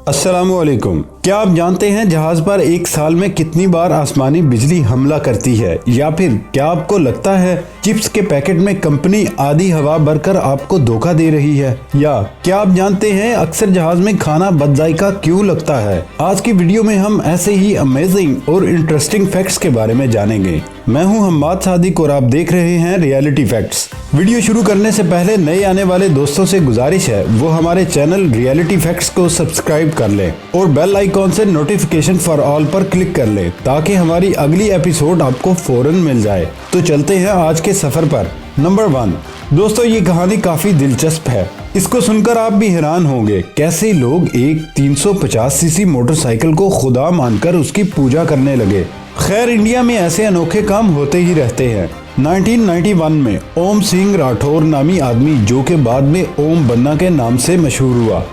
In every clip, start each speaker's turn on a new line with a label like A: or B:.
A: अस्सलाम वालेकुम। क्या आप जानते हैं जहाज पर एक साल में कितनी बार आसमानी बिजली हमला करती है? या फिर क्या आपको लगता है चिप्स के पैकेट में कंपनी आधी हवा भरकर आपको धोखा दे रही है? या क्या आप जानते हैं अक्सर जहाज में खाना बदजायका क्यों लगता है? आज की वीडियो में हम ऐसे ही अमेजिंग और इंटरेस्टिंग फैक्ट्स के बारे में जानेंगे। मैं हूं हम्माद सादिक और आप देख रहे हैं रियलिटी फैक्ट्स। वीडियो शुरू करने से पहले नए आने वाले दोस्तों से गुजारिश है वो हमारे चैनल रियलिटी फैक्ट्स को सब्सक्राइब कर लें और बेल आइकॉन से नोटिफिकेशन फॉर ऑल पर क्लिक कर लें ताकि हमारी अगली एपिसोड आपको फौरन मिल जाए। तो चलते हैं आज के सफर पर। नंबर 1 दोस्तों, ये कहानी काफी दिलचस्प है। इसको सुनकर आप भी हैरान होंगे कैसे लोग एक 350 सीसी मोटरसाइकिल को खुदा मानकर उसकी पूजा करने लगे। खैर, इंडिया में ऐसे अनोखे काम होते ही रहते हैं। 1991 में ओम सिंह राठौर नामी आदमी, जो के बाद में ओम बन्ना के नाम से मशहूर हुआ,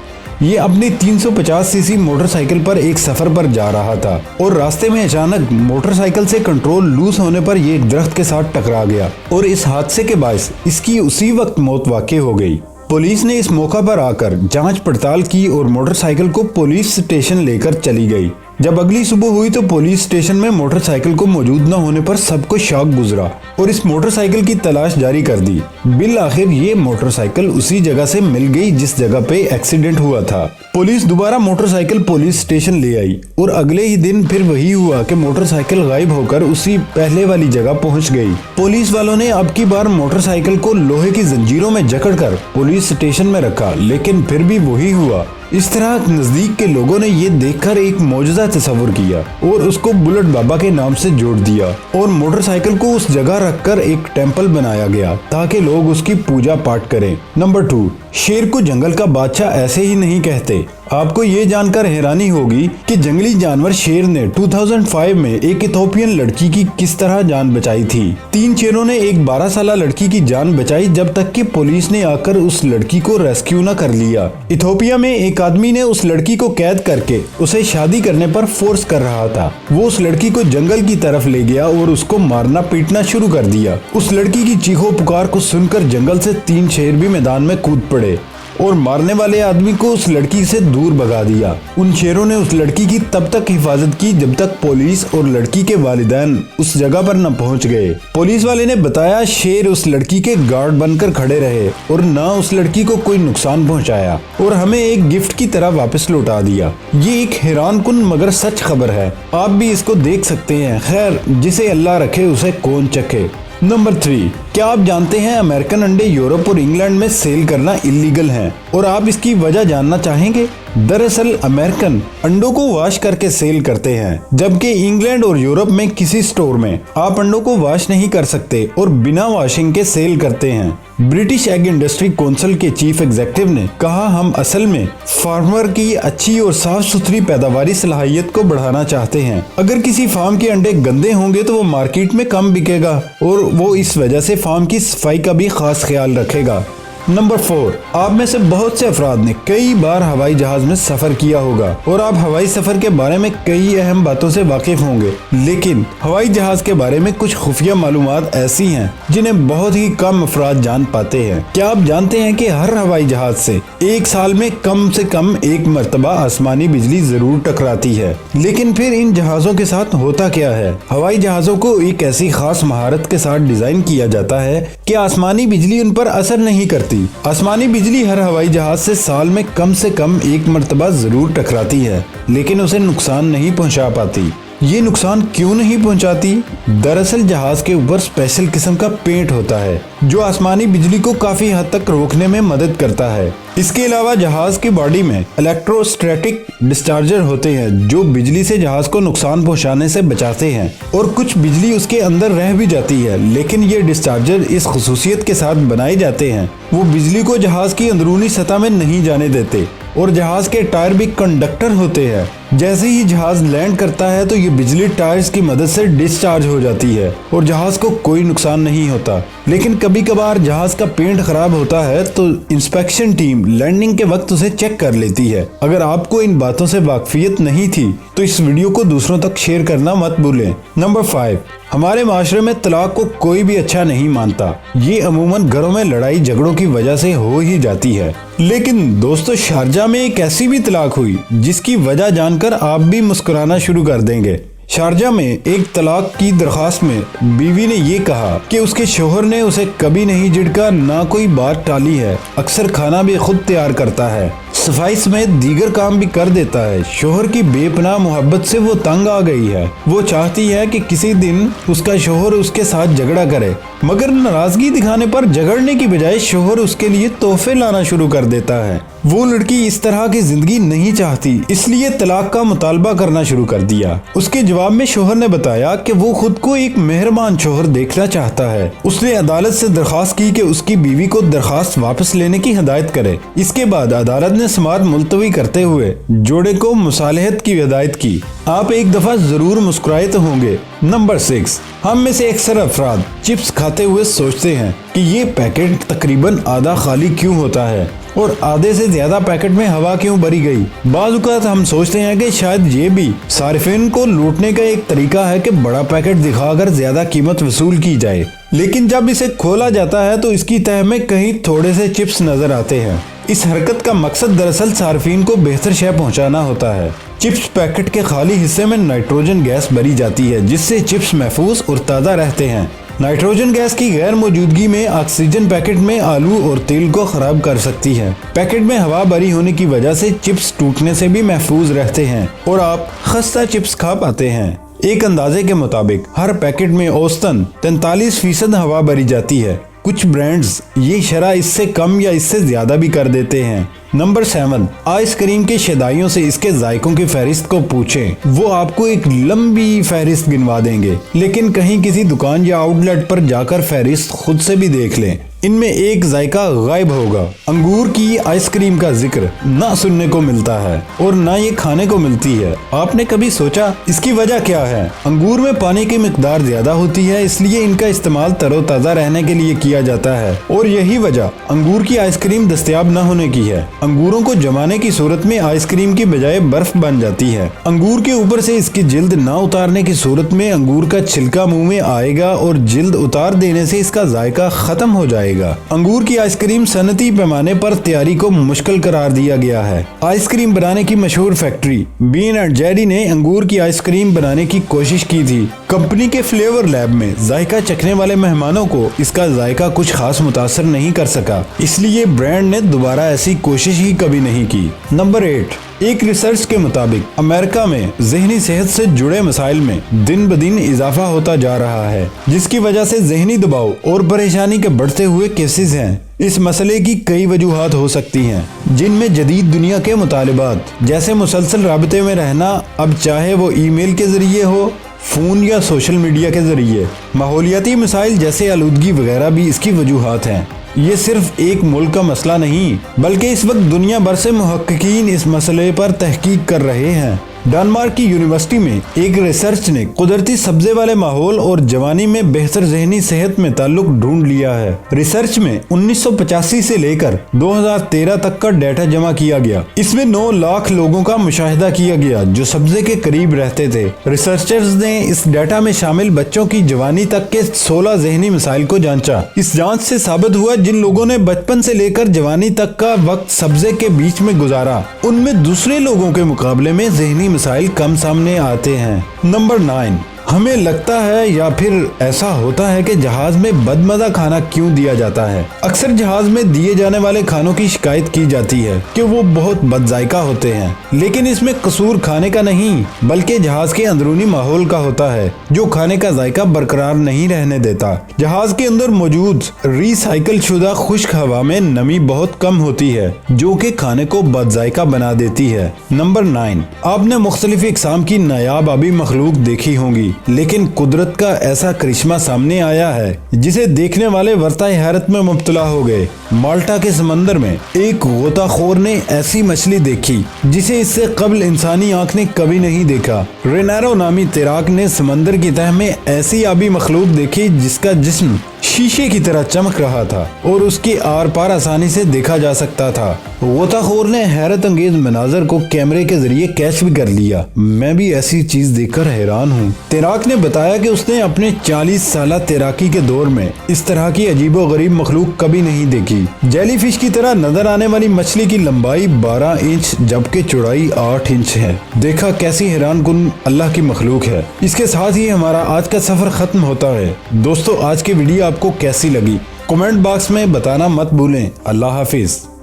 A: ये अपनी 350 सीसी मोटरसाइकिल पर एक सफर पर जा रहा था और रास्ते में अचानक मोटरसाइकिल से कंट्रोल लूज होने पर ये एक दरख्त के साथ टकरा गया और इस हादसे के बायस इसकी उसी वक्त मौत वाक़ई हो गई। पुलिस ने इस मौका पर आकर जांच पड़ताल की और मोटरसाइकिल को पुलिस स्टेशन लेकर चली गई। जब अगली सुबह हुई तो पुलिस स्टेशन में मोटरसाइकिल को मौजूद न होने पर सबको शॉक गुजरा और इस मोटरसाइकिल की तलाश जारी कर दी। बिल आखिर ये मोटरसाइकिल उसी जगह से मिल गई जिस जगह पे एक्सीडेंट हुआ था। पुलिस दोबारा मोटरसाइकिल पुलिस स्टेशन ले आई और अगले ही दिन फिर वही हुआ कि मोटरसाइकिल गायब होकर उसी पहले वाली जगह पहुंच गई। पुलिस वालों ने अब की बार मोटरसाइकिल को लोहे की जंजीरों में जकड़कर पुलिस स्टेशन में रखा, लेकिन फिर भी वही हुआ। इस तरह नजदीक के लोगों ने ये देखकर एक मौजूदा तस्वर किया और उसको बुलेट बाबा के नाम से जोड़ दिया और मोटरसाइकिल को उस जगह रखकर एक टेंपल बनाया गया ताकि लोग उसकी पूजा पाठ करें। नंबर 2, शेर को जंगल का बादशाह ऐसे ही नहीं कहते। आपको ये जानकर हैरानी होगी कि जंगली जानवर शेर ने 2005 में एक इथोपियन लड़की की किस तरह जान बचाई थी। 3 शेरों ने एक 12 साल लड़की की जान बचाई जब तक कि पुलिस ने आकर उस लड़की को रेस्क्यू न कर लिया। इथोपिया में एक आदमी ने उस लड़की को कैद करके उसे शादी करने पर फोर्स कर रहा था। वो उस लड़की को जंगल की तरफ ले गया और उसको मारना पीटना शुरू कर दिया। उस लड़की की चीखों पुकार को सुनकर जंगल से 3 शेर भी मैदान में कूद पड़े और मारने वाले आदमी को उस लड़की से दूर भगा दिया। उन शेरों ने उस लड़की की तब तक हिफाजत की जब तक पुलिस और लड़की के वालिदैन उस जगह पर न पहुंच गए। पुलिस वाले ने बताया शेर उस लड़की के गार्ड बनकर खड़े रहे और न उस लड़की को कोई नुकसान पहुंचाया और हमें एक गिफ्ट की तरह वापस लौटा दिया। ये एक हैरान कुन मगर सच खबर है। आप भी इसको देख सकते हैं। खैर, जिसे अल्लाह रखे उसे कौन चखे। नंबर 3, क्या आप जानते हैं अमेरिकन अंडे यूरोप और इंग्लैंड में सेल करना इलीगल है और आप इसकी वजह जानना चाहेंगे? दरअसल अमेरिकन अंडों को वॉश करके सेल करते हैं, जबकि इंग्लैंड और यूरोप में किसी स्टोर में आप अंडों को वॉश नहीं कर सकते और बिना वॉशिंग के सेल करते हैं। ब्रिटिश एग इंडस्ट्री काउंसिल के चीफ एग्जीक्यूटिव ने कहा, हम असल में फार्मर की अच्छी और साफ सुथरी पैदावारी सलाहियत को बढ़ाना चाहते हैं। अगर किसी फार्म के अंडे गंदे होंगे तो वो मार्केट में कम बिकेगा और वो इस वजह से फार्म की सफाई का भी खास ख्याल रखेगा। नंबर 4, आप में से बहुत से अफराद ने कई बार हवाई जहाज में सफर किया होगा और आप हवाई सफर के बारे में कई अहम बातों से वाकिफ होंगे, लेकिन हवाई जहाज के बारे में कुछ खुफिया मालूमात ऐसी हैं जिन्हें बहुत ही कम अफराद जान पाते हैं। क्या आप जानते हैं कि हर हवाई जहाज से एक साल में कम से कम एक मरतबा आसमानी बिजली जरूर टकराती है? लेकिन फिर इन जहाजों के साथ होता क्या है? हवाई जहाजों को एक ऐसी खास महारत के साथ डिजाइन किया जाता है कि आसमानी बिजली उन पर असर नहीं करती। आसमानी बिजली हर हवाई जहाज से कम एक मर्तबा जरूर टकराती है, लेकिन उसे नुकसान नहीं पहुंचा पाती। ये नुकसान क्यों नहीं पहुंचाती? दरअसल जहाज के ऊपर स्पेशल किस्म का पेंट होता है जो आसमानी बिजली को काफी हद तक रोकने में मदद करता है। इसके अलावा जहाज की बॉडी में इलेक्ट्रोस्टैटिक डिस्चार्जर होते हैं जो बिजली से जहाज को नुकसान पहुंचाने से बचाते हैं और कुछ बिजली उसके अंदर रह भी जाती है, लेकिन ये डिस्चार्जर इस खुसूसियत के साथ बनाए जाते हैं वो बिजली को जहाज की अंदरूनी सतह में नहीं जाने देते। और जहाज के टायर भी कंडक्टर होते हैं। जैसे ही जहाज लैंड करता है तो ये बिजली टायर्स की मदद से डिस्चार्ज हो जाती है और जहाज को कोई नुकसान नहीं होता। लेकिन कभी कभार जहाज का पेंट खराब होता है तो इंस्पेक्शन टीम लैंडिंग के वक्त उसे चेक कर लेती है। अगर आपको इन बातों से वाकफियत नहीं थी तो इस वीडियो को दूसरों तक शेयर करना मत भूलें। नंबर 5, हमारे माशरे में तलाक को कोई भी अच्छा नहीं मानता। ये अमूमन घरों में लड़ाई झगड़ों की वजह से हो ही जाती है। लेकिन दोस्तों, शारजा में एक ऐसी भी तलाक हुई जिसकी वजह जानकर आप भी मुस्कुराना शुरू कर देंगे। शारजा में एक तलाक की दरखास्त में बीवी ने ये कहा कि उसके शोहर ने उसे कभी नहीं झिड़का, ना कोई बात टाली है, अक्सर खाना भी खुद तैयार करता है, सफाई समेत दीगर काम भी कर देता है। शोहर की बेपनाह मोहब्बत से वो तंग आ गई है। वो चाहती है कि किसी दिन उसका शोहर उसके साथ झगड़ा करे, मगर नाराजगी दिखाने पर झगड़ने की बजाय शोहर उसके लिए तोहफे लाना शुरू कर देता है। वो लड़की इस तरह की जिंदगी नहीं चाहती, इसलिए तलाक का मुतालबा करना शुरू कर दिया। उसके जवाब में शोहर ने बताया कि वो खुद को एक मेहरबान शोहर देखना चाहता है। उसने अदालत से दरखास्त की कि उसकी बीवी को दरखास्त वापस लेने की हिदायत करे। इसके बाद अदालत ने समाअत मुलतवी करते हुए जोड़े को मुसालहत की हिदायत की। आप एक दफा जरूर मुस्कुराए तो होंगे। नंबर 6, हम में से अक्सर अफराद चिप्स खाते हुए सोचते हैं कि ये पैकेट तकरीबन आधा खाली क्यों होता है और आधे से ज्यादा पैकेट में हवा क्यों भरी गई। बाज़ हम सोचते हैं कि शायद ये भी सार्फिन को लूटने का एक तरीका है कि बड़ा पैकेट दिखाकर ज्यादा कीमत वसूल की जाए। लेकिन जब इसे खोला जाता है तो इसकी तह में कहीं थोड़े से चिप्स नजर आते हैं। इस हरकत का मकसद दरअसल सार्फिन को बेहतर शय पहुंचाना होता है। चिप्स पैकेट के खाली हिस्से में नाइट्रोजन गैस भरी जाती है, जिससे चिप्स महफूज और ताज़ा रहते हैं। नाइट्रोजन गैस की गैर मौजूदगी में ऑक्सीजन पैकेट में आलू और तेल को खराब कर सकती है। पैकेट में हवा भरी होने की वजह से चिप्स टूटने से भी महफूज रहते हैं और आप खस्ता चिप्स खा पाते हैं। एक अंदाजे के मुताबिक हर पैकेट में औसतन 43% हवा भरी जाती है। कुछ ब्रांड्स ये शरह इससे कम या इससे ज्यादा भी कर देते हैं। नंबर 7, आइसक्रीम के शदाइयों से इसके जायकों की फहरिस्त को पूछें। वो आपको एक लंबी फहरिस्त गिनवा देंगे, लेकिन कहीं किसी दुकान या आउटलेट पर जाकर फहरिस्त खुद से भी देख लें। इनमें एक जायका गायब होगा। अंगूर की आइसक्रीम का जिक्र ना सुनने को मिलता है और ना ये खाने को मिलती है। आपने कभी सोचा इसकी वजह क्या है? अंगूर में पानी की मिकदार ज्यादा होती है, इसलिए इनका इस्तेमाल तरोताजा रहने के लिए किया जाता है और यही वजह अंगूर की आइसक्रीम दस्तयाब न होने की है। अंगूरों को जमाने की सूरत में आइसक्रीम की बजाय बर्फ बन जाती है। अंगूर के ऊपर से इसकी जिल्द ना उतारने की सूरत में अंगूर का छिलका मुंह में आएगा और जिल्द उतार देने से इसका जायका खत्म हो जाएगा। अंगूर की आइसक्रीम सनती पैमाने पर तैयारी को मुश्किल करार दिया गया है। आइसक्रीम बनाने की मशहूर फैक्ट्री बीन एंड जेरी ने अंगूर की आइसक्रीम बनाने की कोशिश की थी। कंपनी के फ्लेवर लैब में जायका चखने वाले मेहमानों को इसका जायका कुछ खास मुतासर नहीं कर सका, इसलिए ब्रांड ने दोबारा ऐसी कोशिश ही कभी नहीं की। नंबर 8, एक रिसर्च के मुताबिक अमेरिका में ज़हनी सेहत से जुड़े मसाइल में दिन ब दिन इजाफा होता जा रहा है, जिसकी वजह से ज़हनी दबाव और परेशानी के बढ़ते हुए केसेस हैं। इस मसले की कई वजूहात हो सकती हैं, जिनमें जदीद दुनिया के मुतालिबात जैसे मुसलसल राबते में रहना, अब चाहे वो ईमेल के जरिए हो, फोन या सोशल मीडिया के जरिए, माहौलियाती मसाइल जैसे आलूदगी वगैरह भी इसकी वजूहात हैं। ये सिर्फ एक मुल्क का मसला नहीं, बल्कि इस वक्त दुनिया भर से मुहक्किकीन इस मसले पर तहकीक कर रहे हैं। डेनमार्क की यूनिवर्सिटी में एक रिसर्च ने कुदरती सब्जे वाले माहौल और जवानी में बेहतर ज़हनी सेहत में ताल्लुक ढूंढ लिया है। रिसर्च में 1985 से लेकर 2013 तक का डाटा जमा किया गया। इसमें 9 लाख लोगों का मुशाहिदा किया गया जो सब्जे के करीब रहते थे। रिसर्चर्स ने इस डाटा में शामिल बच्चों की जवानी तक के 16 ज़हनी मसाइल को जांचा। इस जांच से साबित हुआ जिन लोगों ने बचपन से लेकर जवानी तक का वक्त सब्जे के बीच में गुजारा, उनमें दूसरे लोगों के मुकाबले में ज़हनी मसाइल कम सामने आते हैं। नंबर 9, हमें लगता है या फिर ऐसा होता है कि जहाज में बदमज़ा खाना क्यों दिया जाता है। अक्सर जहाज में दिए जाने वाले खानों की शिकायत की जाती है कि वो बहुत बदजायका होते हैं, लेकिन इसमें कसूर खाने का नहीं बल्कि जहाज के अंदरूनी माहौल का होता है, जो खाने का जायका बरकरार नहीं रहने देता। जहाज के अंदर मौजूद रिसाइकल शुदा खुश्क हवा में नमी बहुत कम होती है, जो कि खाने को बदजायका बना देती है। नंबर 9, आपने मुख्तलिफ इक़साम की नायाब आबी मखलूक देखी होंगी, لیکن قدرت کا ایسا کرشمہ سامنے آیا ہے جسے دیکھنے والے ورثہ حیرت میں مبتلا ہو گئے۔ مالٹا کے سمندر میں ایک غوطہ خور نے ایسی مچھلی دیکھی جسے اس سے قبل انسانی آنکھ نے کبھی نہیں دیکھا۔ رینیرو نامی تیراک نے سمندر کی تہہ میں ایسی آبی مخلوق دیکھی جس کا جسم شیشے کی طرح چمک رہا تھا اور اس کی آر پار آسانی سے دیکھا جا سکتا تھا۔ غوطہ خور نے حیرت انگیز مناظر کو کیمرے کے ذریعے کیچ بھی کر لیا۔ میں بھی ایسی چیز دیکھ کر حیران ہوں۔ تیراک نے بتایا کہ اس نے اپنے 40 سالہ تیراکی کے دور میں اس طرح کی عجیب و غریب مخلوق کبھی نہیں دیکھی۔ جیلی فش کی طرح نظر آنے والی مچھلی کی لمبائی 12 انچ جبکہ چوڑائی 8 انچ ہے۔ دیکھا کیسی حیران کن اللہ کی مخلوق ہے۔ اس کے ساتھ ہی ہمارا آج کا سفر ختم ہوتا ہے۔ دوستو، آج کی ویڈیو آپ کو کیسی لگی کمنٹ باکس میں بتانا مت بھولیں۔ اللہ حافظ۔